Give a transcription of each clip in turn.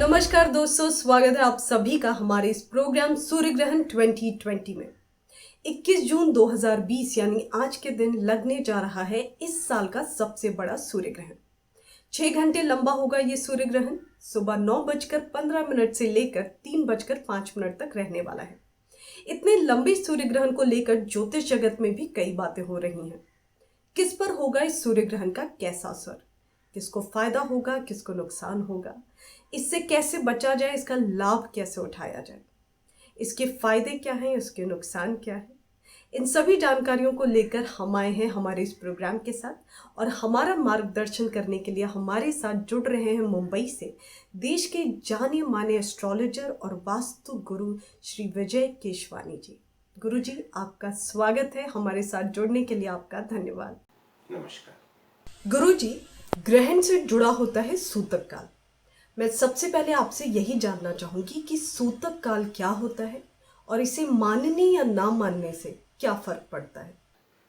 नमस्कार दोस्तों, स्वागत है आप सभी का हमारे इस प्रोग्राम सूर्य ग्रहण 2020 में। 21 जून 2020 यानी आज के दिन लगने जा रहा है इस साल का सबसे बड़ा सूर्य ग्रहण। 6 घंटे लंबा होगा ये सूर्य ग्रहण। सुबह 9:15 से लेकर 3:05 तक रहने वाला है। इतने लंबे सूर्य ग्रहण को लेकर ज्योतिष जगत में भी कई बातें हो रही हैं। किस पर होगा इस सूर्य ग्रहण का कैसा असर, किसको फायदा होगा, किसको नुकसान होगा, इससे कैसे बचा जाए, इसका लाभ कैसे उठाया जाए, इसके फायदे क्या हैं, इसके नुकसान क्या है, इन सभी जानकारियों को लेकर हम आए हैं हमारे इस प्रोग्राम के साथ। और हमारा मार्गदर्शन करने के लिए हमारे साथ जुड़ रहे हैं मुंबई से देश के जाने माने एस्ट्रोलॉजर और वास्तु गुरु श्री विजय केशवानी जी। गुरु जी, आपका स्वागत है। हमारे साथ जुड़ने के लिए आपका धन्यवाद। नमस्कार। गुरु जी, ग्रहण से जुड़ा होता है सूतक काल। मैं सबसे पहले आपसे यही जानना चाहूंगी कि सूतक काल क्या होता है और इसे मानने या ना मानने से क्या फर्क पड़ता है।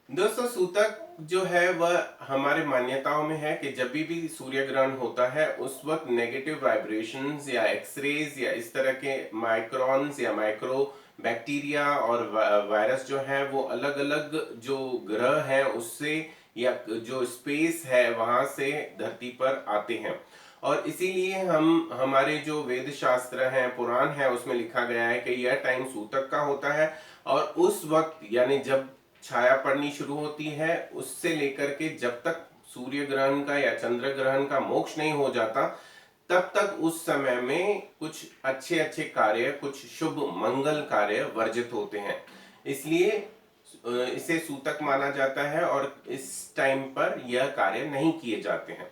दोस्तों, सूतक जो है वह हमारे मान्यताओं में है कि जब भी सूर्य ग्रहण होता है उस वक्त नेगेटिव वाइब्रेशंस या एक्सरेज या इस तरह के माइक्रोन्स या माइक्रो बैक्टीरिया और वायरस जो है वो अलग अलग जो ग्रह हैं उससे या जो स्पेस है वहां से धरती पर आते हैं। और इसीलिए हम हमारे जो वेद शास्त्र हैं, पुराण है, उसमें लिखा गया है कि यह टाइम सूतक का होता है। और उस वक्त यानी जब छाया पड़नी शुरू होती है उससे लेकर के जब तक सूर्य ग्रहण का या चंद्र ग्रहण का मोक्ष नहीं हो जाता तब तक उस समय में कुछ अच्छे अच्छे कार्य, कुछ शुभ मंगल कार्य वर्जित होते हैं। इसलिए इसे सूतक माना जाता है और इस टाइम पर यह कार्य नहीं किए जाते हैं।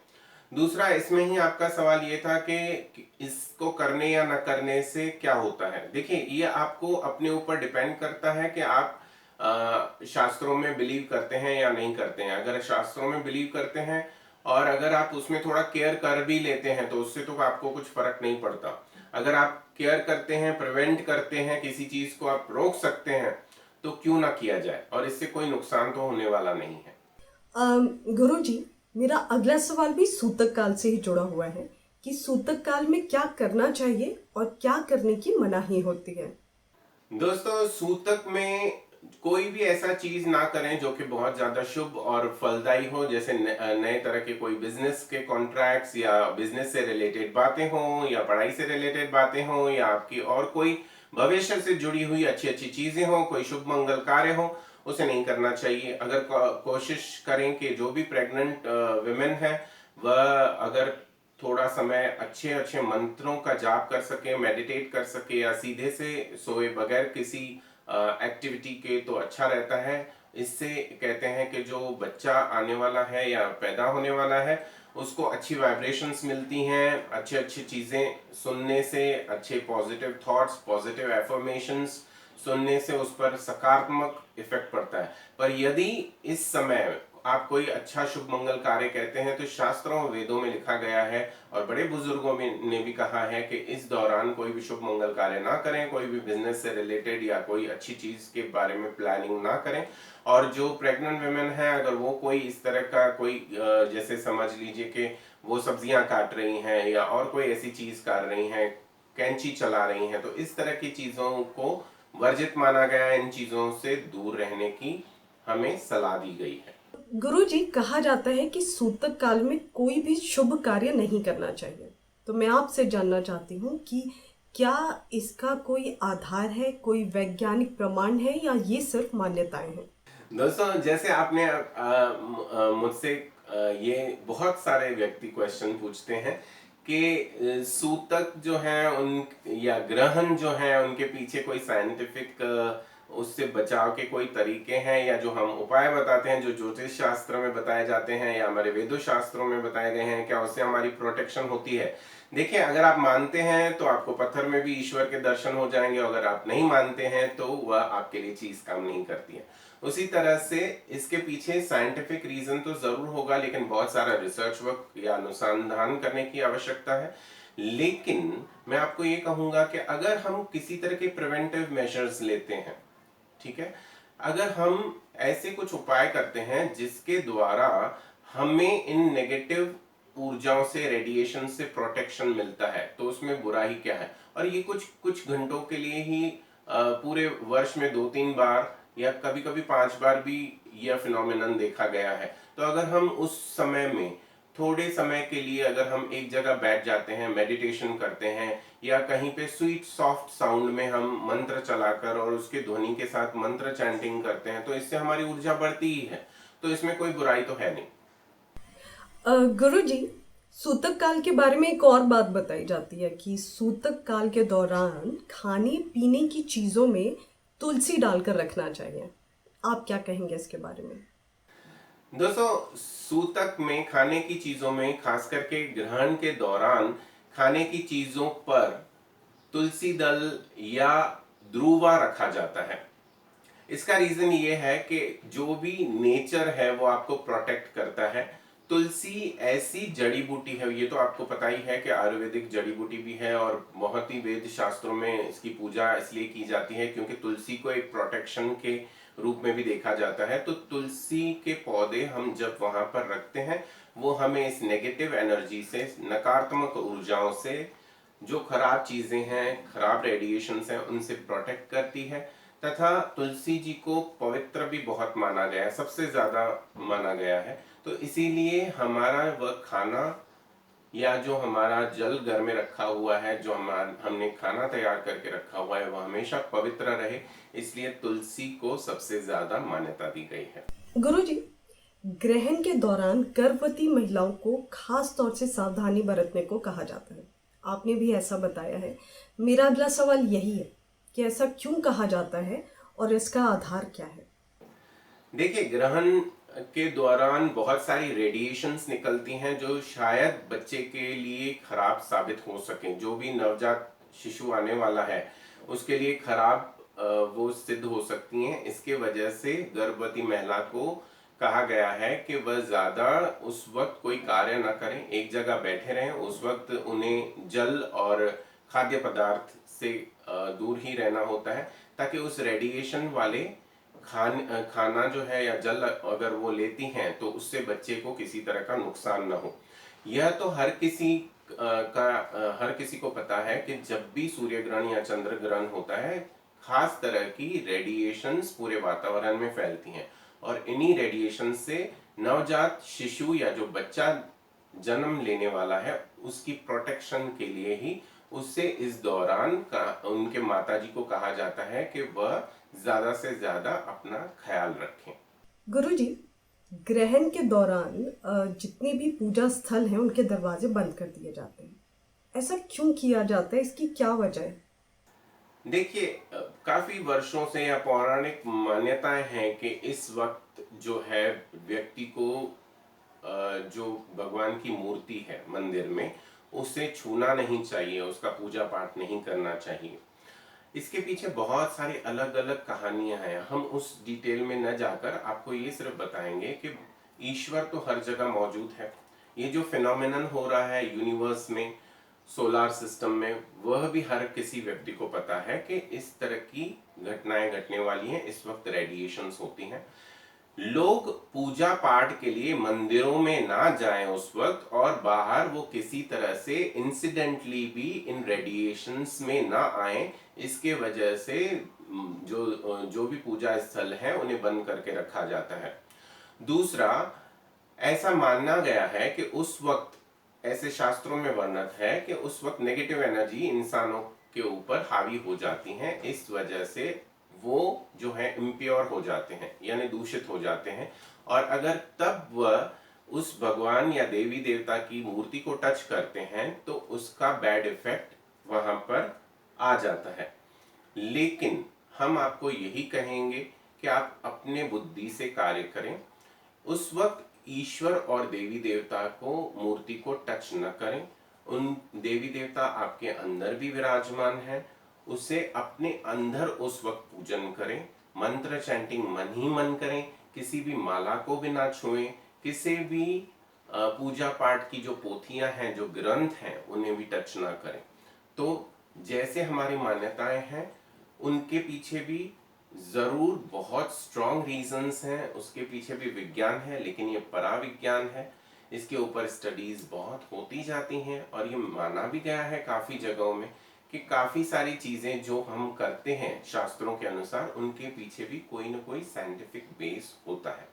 दूसरा, इसमें ही आपका सवाल ये था कि इसको करने या न करने से क्या होता है। देखिए, ये आपको अपने ऊपर डिपेंड करता है कि आप शास्त्रों में बिलीव करते हैं या नहीं करते हैं। अगर शास्त्रों में बिलीव करते हैं और अगर आप उसमें थोड़ा केयर कर भी लेते हैं तो उससे तो आपको कुछ फर्क नहीं पड़ता। अगर आप केयर करते हैं, प्रिवेंट करते हैं, किसी चीज को आप रोक सकते हैं तो क्यों ना किया जाए, और इससे कोई नुकसान तो होने वाला नहीं है। गुरु जी, मेरा अगला सवाल भी सूतक काल से ही जुड़ा हुआ है कि सूतक काल में क्या करना चाहिए और क्या करने की मनाही होती है। दोस्तों, सूतक में कोई भी ऐसा चीज ना करें जो कि बहुत ज्यादा शुभ और फलदायी हो, जैसे नए तरह के कोई बिजनेस के कॉन्ट्रैक्ट्स या बिजनेस से रिलेटेड बातें हों या पढ़ाई से रिलेटेड बातें हों या आपकी और कोई भविष्य से जुड़ी हुई अच्छी अच्छी चीजें हों, कोई शुभ मंगल कार्य हो, उसे नहीं करना चाहिए। अगर कोशिश करें कि जो भी प्रेग्नेंट विमेन है वह अगर थोड़ा समय अच्छे अच्छे मंत्रों का जाप कर सके, मेडिटेट कर सके या सीधे से सोए बगैर किसी एक्टिविटी के, तो अच्छा रहता है। इससे कहते हैं कि जो बच्चा आने वाला है या पैदा होने वाला है उसको अच्छी वाइब्रेशंस मिलती हैं। अच्छी अच्छी चीज़ें सुनने से, अच्छे पॉजिटिव थॉट्स, पॉजिटिव एफर्मेशंस सुनने से उस पर सकारात्मक इफेक्ट पड़ता है। पर यदि इस समय आप कोई अच्छा शुभ मंगल कार्य कहते हैं तो शास्त्रों और वेदों में लिखा गया है और बड़े बुजुर्गों ने भी कहा है कि इस दौरान कोई भी शुभ मंगल कार्य ना करें, कोई भी बिजनेस से रिलेटेड या कोई अच्छी चीज के बारे में प्लानिंग ना करें। और जो प्रेग्नेंट वुमेन है अगर वो कोई इस तरह का कोई जैसे समझ लीजिए कि वो सब्जियां काट रही हैं या और कोई ऐसी चीज कर रही हैं, कैंची चला रही हैं, तो इस तरह की चीजों को वर्जित माना गया है। इन चीजों से दूर रहने की हमें सलाह दी गई है। गुरु जी, कहा जाता है कि सूतक काल में कोई भी शुभ कार्य नहीं करना चाहिए। तो मैं आपसे जानना चाहती हूँ कि क्या इसका कोई आधार है, कोई वैज्ञानिक प्रमाण है या ये सिर्फ मान्यताएं हैं। दोस्तों, जैसे आपने मुझसे ये बहुत सारे व्यक्ति क्वेश्चन पूछते हैं कि सूतक जो है उन या ग्रहण जो है उनके पीछे कोई साइंटिफिक उससे बचाव के कोई तरीके हैं या जो हम उपाय बताते हैं जो ज्योतिष शास्त्र में बताए जाते हैं या हमारे वेदों शास्त्रों में बताए गए हैं, क्या उससे हमारी प्रोटेक्शन होती है। देखिए, अगर आप मानते हैं तो आपको पत्थर में भी ईश्वर के दर्शन हो जाएंगे, अगर आप नहीं मानते हैं तो वह आपके लिए चीज काम नहीं करती है। उसी तरह से इसके पीछे साइंटिफिक रीजन तो जरूर होगा, लेकिन बहुत सारा रिसर्च वर्क या अनुसंधान करने की आवश्यकता है। लेकिन मैं आपको ये कहूंगा कि अगर हम किसी तरह के प्रिवेंटिव मेजर्स लेते हैं, ठीक है, अगर हम ऐसे कुछ उपाय करते हैं जिसके द्वारा हमें इन नेगेटिव ऊर्जाओं से, रेडिएशन से प्रोटेक्शन मिलता है, तो उसमें बुराई क्या है। और ये कुछ कुछ घंटों के लिए ही पूरे वर्ष में 2-3 बार या कभी कभी 5 बार भी यह फिनोमिनन देखा गया है। तो अगर हम उस समय में थोड़े समय के लिए अगर हम एक जगह बैठ जाते हैं, मेडिटेशन करते हैं, या कहीं पे स्वीट सॉफ्ट साउंड में हम मंत्र चलाकर और उसके ध्वनि के साथ मंत्र चैंटिंग करते हैं, तो इससे हमारी ऊर्जा बढ़ती ही है। तो इसमें कोई बुराई तो है नहीं। गुरुजी, सूतक काल के बारे में एक और बात बताई जाती है कि सूतक काल के दौरान खाने पीने की चीजों में तुलसी डालकर रखना चाहिए। आप क्या कहेंगे इसके बारे में? दोस्तों, सूतक में खाने की चीजों में, खास करके ग्रहण के दौरान खाने की चीजों पर तुलसी दल या ध्रुवा रखा जाता है। इसका रीजन ये है कि जो भी नेचर है वो आपको प्रोटेक्ट करता है। तुलसी ऐसी जड़ी बूटी है, ये तो आपको पता ही है कि आयुर्वेदिक जड़ी बूटी भी है, और बहुत ही वेद शास्त्रों में इसकी पूजा इसलिए की जाती है क्योंकि तुलसी को एक प्रोटेक्शन के रूप में भी देखा जाता है। तो तुलसी के पौधे हम जब वहां पर रखते हैं, वो हमें इस नेगेटिव एनर्जी से, नकारात्मक ऊर्जाओं से, जो खराब चीजें हैं, खराब रेडिएशंस हैं, उनसे प्रोटेक्ट करती है। तथा तुलसी जी को पवित्र भी बहुत माना गया है, सबसे ज्यादा माना गया है। तो इसीलिए हमारा वह खाना या जो हमारा जल घर में रखा हुआ है, जो हमने खाना तैयार करके रखा हुआ है, वह हमेशा पवित्र रहे, इसलिए तुलसी को सबसे ज्यादा मान्यता दी गई है। गुरुजी, ग्रहण के दौरान गर्भवती महिलाओं को खास तौर से सावधानी बरतने को कहा जाता है। आपने भी ऐसा बताया है। मेरा अगला सवाल यही है कि ऐसा क्यों कहा जाता है और इसका आधार क्या है? देखिए, ग्रहण के दौरान बहुत सारी रेडिएशंस निकलती हैं जो शायद बच्चे के लिए खराब साबित हो सके। जो भी नवजात शिशु आने वाला है उसके लिए खराब वो सिद्ध हो सकती हैं। इसके वजह से गर्भवती महिला को कहा गया है कि वह ज्यादा उस वक्त कोई कार्य न करें, एक जगह बैठे रहें। उस वक्त उन्हें जल और खाद्य पदार्थ से दूर ही रहना होता है, ताकि उस रेडिएशन वाले खाना जो है या जल अगर वो लेती हैं तो उससे बच्चे को किसी तरह का नुकसान ना हो। यह तो हर किसी को पता है कि जब भी सूर्य ग्रहण या चंद्र ग्रहण होता है, खास तरह की रेडिएशंस पूरे वातावरण में फैलती हैं, और इन्हीं रेडिएशन से नवजात शिशु या जो बच्चा जन्म लेने वाला है उसकी प्रोटेक्शन के लिए ही उससे इस दौरान उनके माताजी को कहा जाता है कि वह ज्यादा से ज्यादा अपना ख्याल रखें। गुरुजी, ग्रहण के दौरान जितने भी पूजा स्थल हैं उनके दरवाजे बंद कर दिए जाते हैं। ऐसा क्यों किया जाता है? इसकी क्या वजह है? देखिए, काफी वर्षों से या पौराणिक मान्यताएं हैं कि इस वक्त जो है व्यक्ति को जो भगवान की मूर्ति है मंदिर में, उसे छूना नहीं चाहिए, उसका पूजा पाठ नहीं करना चाहिए। इसके पीछे बहुत सारी अलग अलग कहानियां हैं, हम उस डिटेल में न जाकर आपको ये सिर्फ बताएंगे कि ईश्वर तो हर जगह मौजूद है। ये जो फिनोमिनन हो रहा है यूनिवर्स में, सोलार सिस्टम में, वह भी हर किसी व्यक्ति को पता है कि इस तरह की घटनाएं घटने वाली हैं। इस वक्त रेडिएशंस होती हैं। लोग पूजा पाठ के लिए मंदिरों में ना जाएं उस वक्त, और बाहर वो किसी तरह से इंसिडेंटली भी इन रेडिएशंस में ना आए। इसके वजह से जो भी पूजा स्थल है उन्हें बंद करके रखा जाता है। दूसरा, ऐसा माना गया है कि उस वक्त, ऐसे शास्त्रों में वर्णित है कि उस वक्त नेगेटिव एनर्जी इंसानों के ऊपर हावी हो जाती हैं। इस वजह से वो जो है इम्प्योर हो जाते हैं, यानी दूषित हो जाते हैं, और अगर तब वह उस भगवान या देवी देवता की मूर्ति को टच करते हैं तो उसका बैड इफेक्ट वहां पर आ जाता है। लेकिन हम आपको यही कहेंगे कि आप अपने बुद्धि से कार्य करें। उस वक्त ईश्वर और देवी देवता को, मूर्ति को टच न करें। उन देवी देवता आपके अंदर भी विराजमान है, उसे अपने अंदर उस वक्त पूजन करें। मंत्र चैंटिंग मन ही मन करें, किसी भी माला को भी ना छुएं, किसी भी पूजा पाठ की जो पोथियां हैं, जो ग्रंथ हैं, उन्हें भी टच ना करें। तो जैसे हमारी मान्यताएं हैं, उनके पीछे भी जरूर बहुत स्ट्रॉन्ग रीजंस हैं, उसके पीछे भी विज्ञान है, लेकिन ये पराविज्ञान है। इसके ऊपर स्टडीज बहुत होती जाती हैं और ये माना भी गया है काफी जगहों में कि काफी सारी चीजें जो हम करते हैं शास्त्रों के अनुसार उनके पीछे भी कोई ना कोई साइंटिफिक बेस होता है।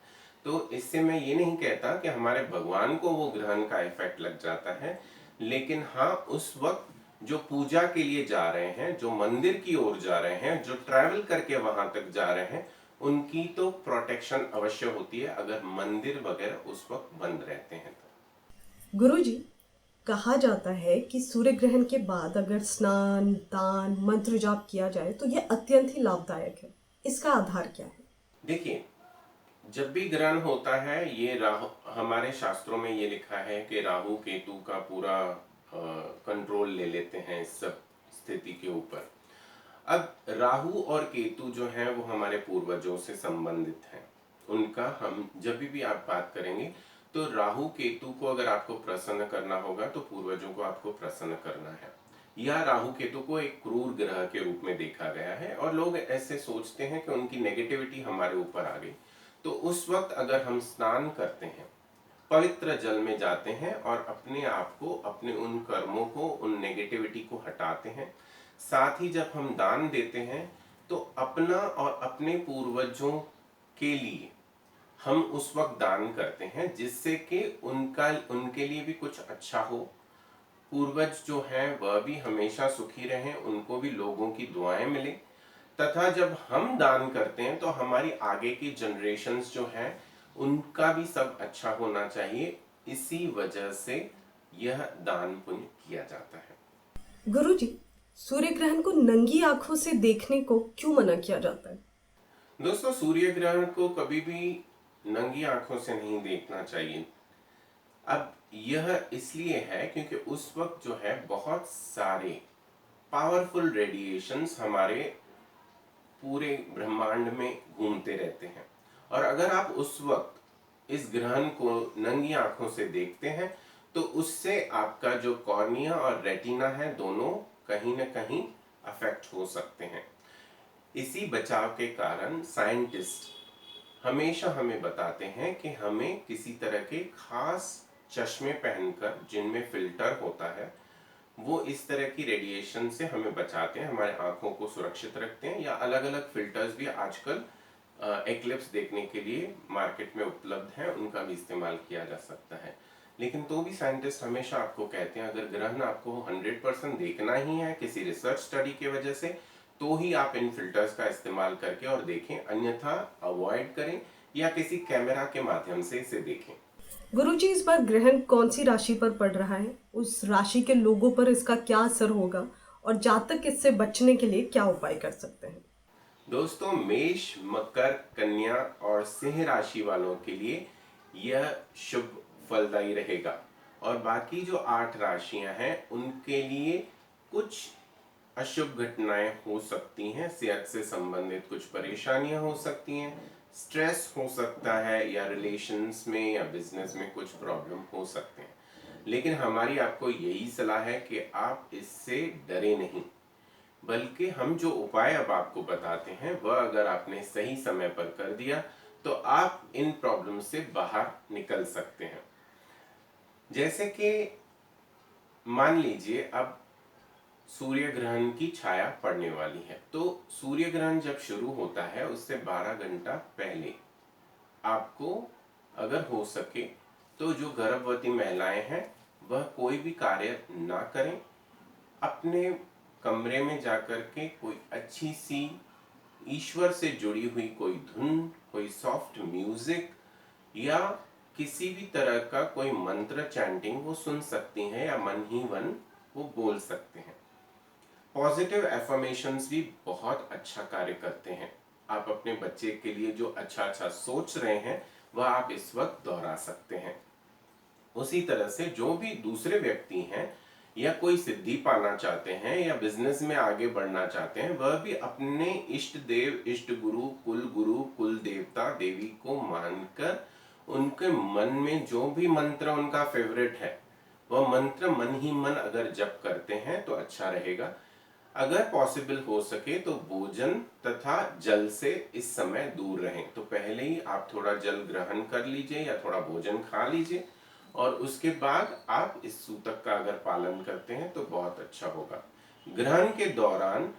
तो इससे मैं ये नहीं कहता कि हमारे भगवान को वो ग्रहण का इफेक्ट लग जाता है, लेकिन हाँ उस वक्त जो पूजा के लिए जा रहे हैं, जो मंदिर की ओर जा रहे हैं, जो ट्रैवल करके वहां तक जा रहे हैं, उनकी तो प्रोटेक्शन अवश्य होती है अगर मंदिर वगैरह उस वक्त बंद रहते हैं तो। गुरुजी, कहा जाता है कि सूर्य ग्रहण के बाद अगर स्नान, दान, मंत्र जाप किया जाए तो यह अत्यंत ही लाभदायक है। इसका आधार क्या है? देखिए, जब भी ग्रहण होता है ये राहु, हमारे शास्त्रों में ये लिखा है कि राहु केतु का पूरा कंट्रोल ले लेते हैं इस सब स्थिति के ऊपर। अब राहु और केतु जो हैं वो हमारे पूर्वजों से संबंधित हैं। उनका हम जब भी आप बात करेंगे तो राहु केतु को अगर आपको प्रसन्न करना होगा तो पूर्वजों को आपको प्रसन्न करना है। या राहु केतु को एक क्रूर ग्रह के रूप में देखा गया है और लोग ऐसे सोचते हैं कि उनकी नेगेटिविटी हमारे ऊपर आ गई। तो उस वक्त अगर हम स्नान करते हैं, पवित्र जल में जाते हैं और अपने आप को, अपने उन कर्मों को, उन नेगेटिविटी को हटाते हैं, साथ ही जब हम दान देते हैं तो अपना और अपने पूर्वजों के लिए हम उस वक्त दान करते हैं जिससे कि उनके लिए भी कुछ अच्छा हो, पूर्वज जो हैं वह भी हमेशा सुखी रहें, उनको भी लोगों की दुआएं मिले, तथा जब हम दान करते हैं तो हमारी आगे की जनरेशन्स जो हैं उनका भी सब अच्छा होना चाहिए। इसी वजह से यह दान पुण्य किया जाता है। गुरुजी, सूर्य ग्रहण को नंगी आंखों से देखने को क्यों मना किया जाता है? दोस्तों, सूर्य ग्रहण को कभी भी नंगी आंखों से नहीं देखना चाहिए। अब यह इसलिए है क्योंकि उस वक्त जो है बहुत सारे पावरफुल रेडिएशंस हमारे पूरे ब्रह्मांड में घूमते रहते हैं और अगर आप उस वक्त इस ग्रहण को नंगी आंखों से देखते हैं तो उससे आपका जो कॉर्निया और रेटिना है दोनों कहीं ना कहीं अफेक्ट हो सकते हैं। इसी बचाव के कारण साइंटिस्ट हमेशा हमें बताते हैं कि हमें किसी तरह के खास चश्मे पहनकर, जिनमें फिल्टर होता है, वो इस तरह की रेडिएशन से हमें बचाते हैं, हमारे आंखों को सुरक्षित रखते हैं। या अलग अलग फिल्टर्स भी आजकल एक्लिप्स देखने के लिए मार्केट में उपलब्ध हैं, उनका भी इस्तेमाल किया जा सकता है। लेकिन तो भी साइंटिस्ट हमेशा आपको कहते हैं अगर ग्रहण आपको 100% देखना ही है किसी रिसर्च स्टडी की वजह से, तो ही आप इन फिल्टर्स का इस्तेमाल करके और देखें, अन्यथा अवॉइड करें या किसी कैमरा के माध्यम से इसे देखें। गुरुजी, इस बार ग्रहण कौन सी राशि पर पड़ रहा है? उस राशि के लोगों पर इसका क्या असर होगा और जातक इससे बचने के लिए क्या उपाय कर सकते हैं? दोस्तों, मेष, मकर, कन्या और सिंह राशि वालों के लिए यह शुभ फलदायी रहेगा और बाकी जो 8 राशियां हैं उनके लिए कुछ अशुभ घटनाएं हो सकती हैं। सेहत से संबंधित कुछ परेशानियां हो सकती हैं, स्ट्रेस हो सकता है या रिलेशंस में या बिजनेस में कुछ प्रॉब्लम हो सकते हैं। लेकिन हमारी आपको यही सलाह है कि आप इससे डरे नहीं, बल्कि हम जो उपाय अब आपको बताते हैं वह अगर आपने सही समय पर कर दिया तो आप इन प्रॉब्लम से बाहर निकल सकते हैं। जैसे कि मान लीजिए अब सूर्य ग्रहण की छाया पड़ने वाली है, तो सूर्य ग्रहण जब शुरू होता है उससे 12 घंटा पहले आपको अगर हो सके तो जो गर्भवती महिलाएं हैं वह कोई भी कार्य ना करें, अपने कमरे में जाकर के कोई अच्छी सी ईश्वर से जुड़ी हुई कोई धुन, कोई सॉफ्ट म्यूजिक या किसी भी तरह का कोई मंत्र चैंटिंग वो सुन सकती हैं या मन ही मन वो बोल सकते हैं। पॉजिटिव एफर्मेशंस भी बहुत अच्छा कार्य करते हैं। आप अपने बच्चे के लिए जो अच्छा अच्छा सोच रहे हैं वह आप इस वक्त दोहरा सकते हैं। उसी तरह से जो भी दूसरे व्यक्ति हैं या कोई सिद्धि पाना चाहते हैं या बिजनेस में आगे बढ़ना चाहते हैं, वह भी अपने इष्ट देव, इष्ट गुरु, कुल देवता, देवी को मानकर उनके मन में जो भी मंत्र उनका फेवरेट है वह मंत्र मन ही मन अगर जप करते हैं तो अच्छा रहेगा। अगर पॉसिबल हो सके तो भोजन तथा जल से इस समय दूर रहें। तो पहले ही आप थोड़ा जल ग्रहण कर लीजिए या थोड़ा भोजन खा लीजिए और उसके बाद आप इस सूतक का अगर पालन करते हैं तो बहुत अच्छा होगा। ग्रहण के दौरान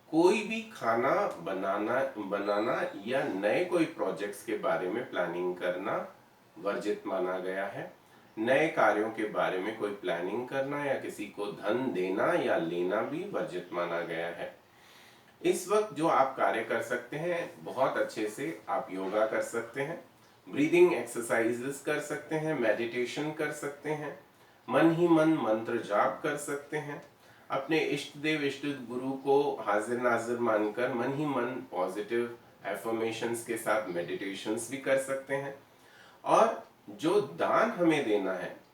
कोई भी खाना बनाना या नए कोई प्रोजेक्ट्स के बारे में प्लानिंग करना वर्जित माना गया है। नए कार्यों के बारे में कोई प्लानिंग करना या किसी को धन देना या लेना भी वर्जित माना गया है। इस वक्त जो आप कार्य कर सकते हैं, बहुत अच्छे से आप योगा कर सकते हैं, ब्रीदिंग एक्सरसाइजेस कर सकते हैं, मेडिटेशन कर सकते हैं, मन ही मन मंत्र जाप कर सकते हैं, अपने इष्ट देव इष्ट गुरु को हाजिर नाजिर मानकर मन ही मन पॉजिटिव एफर्मेशंस के साथ मेडिटेशंस भी कर सकते हैं। और जो दान हमें देना है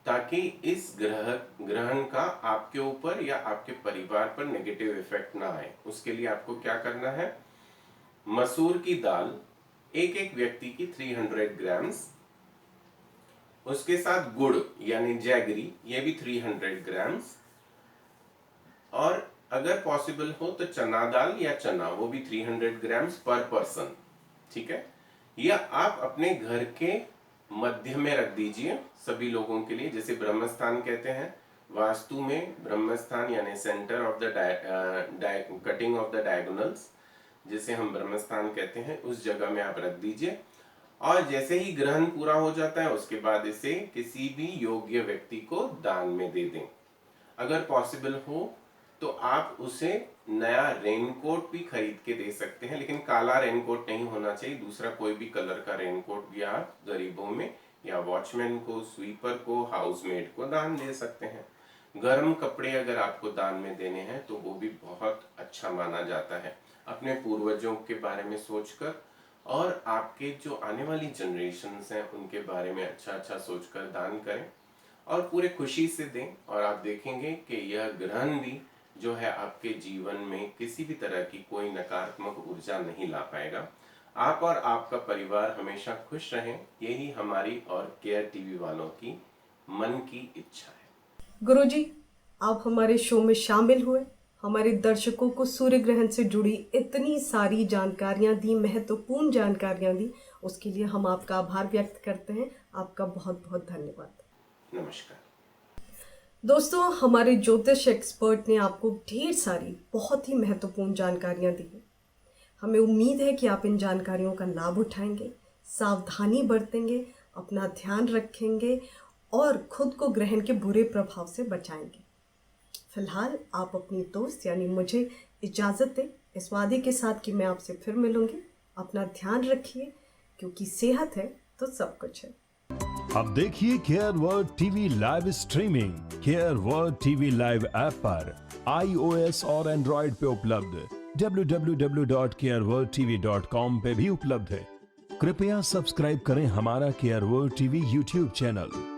ताकि इस ग्रहण का आपके ऊपर या आपके परिवार पर नेगेटिव इफेक्ट ना आए, उसके लिए आपको क्या करना है, मसूर की दाल एक व्यक्ति की 300 ग्राम्स, उसके साथ गुड़ यानी जैगरी ये भी 300 ग्राम्स, और अगर पॉसिबल हो तो चना दाल या चना वो भी 300 ग्राम्स पर पर्सन, ठीक है। या आप अपने घर के मध्य में रख दीजिए सभी लोगों के लिए, जैसे ब्रह्मस्थान कहते हैं वास्तु में, ब्रह्मस्थान यानी centre of the cutting of the diagonals, जिसे हम ब्रह्मस्थान कहते हैं, उस जगह में आप रख दीजिए। और जैसे ही ग्रहण पूरा हो जाता है उसके बाद इसे किसी भी योग्य व्यक्ति को दान में दे दें। अगर पॉसिबल हो तो आप उसे नया रेनकोट भी खरीद के दे सकते हैं, लेकिन काला रेनकोट नहीं होना चाहिए, दूसरा कोई भी कलर का रेनकोट भी आप गरीबों में या वॉचमैन को, स्वीपर को, हाउसमेड को दान दे सकते हैं। गर्म कपड़े अगर आपको दान में देने हैं तो वो भी बहुत अच्छा माना जाता है। अपने पूर्वजों के बारे में सोचकर और आपके जो आने वाली जनरेशन्स हैं उनके बारे में अच्छा सोचकर दान करें और पूरे खुशी से दें, और आप देखेंगे कि यह ग्रहण भी जो है आपके जीवन में किसी भी तरह की कोई नकारात्मक ऊर्जा नहीं ला पाएगा। आप और आपका परिवार हमेशा खुश रहें, यही हमारी और केयर टीवी वालों की मन की इच्छा है। गुरुजी, आप हमारे शो में शामिल हुए, हमारे दर्शकों को सूर्य ग्रहण से जुड़ी इतनी सारी जानकारियां दी, महत्वपूर्ण जानकारियां दी, उसके लिए हम आपका आभार व्यक्त करते हैं। आपका बहुत बहुत धन्यवाद। नमस्कार दोस्तों, हमारे ज्योतिष एक्सपर्ट ने आपको ढेर सारी बहुत ही महत्वपूर्ण जानकारियां दी हैं। हमें उम्मीद है कि आप इन जानकारियों का लाभ उठाएंगे, सावधानी बरतेंगे, अपना ध्यान रखेंगे और खुद को ग्रहण के बुरे प्रभाव से बचाएंगे। फिलहाल आप अपनी दोस्त यानी मुझे इजाज़त दें इस वादे के साथ कि मैं आपसे फिर मिलूंगी। अपना ध्यान रखिए, क्योंकि सेहत है तो सब कुछ है। अब देखिए care world TV live streaming care world TV live app पर iOS और एंड्रॉइड पे उपलब्ध, www.careworldtv.com पे भी उपलब्ध है। कृपया सब्सक्राइब करें हमारा care world TV YouTube channel.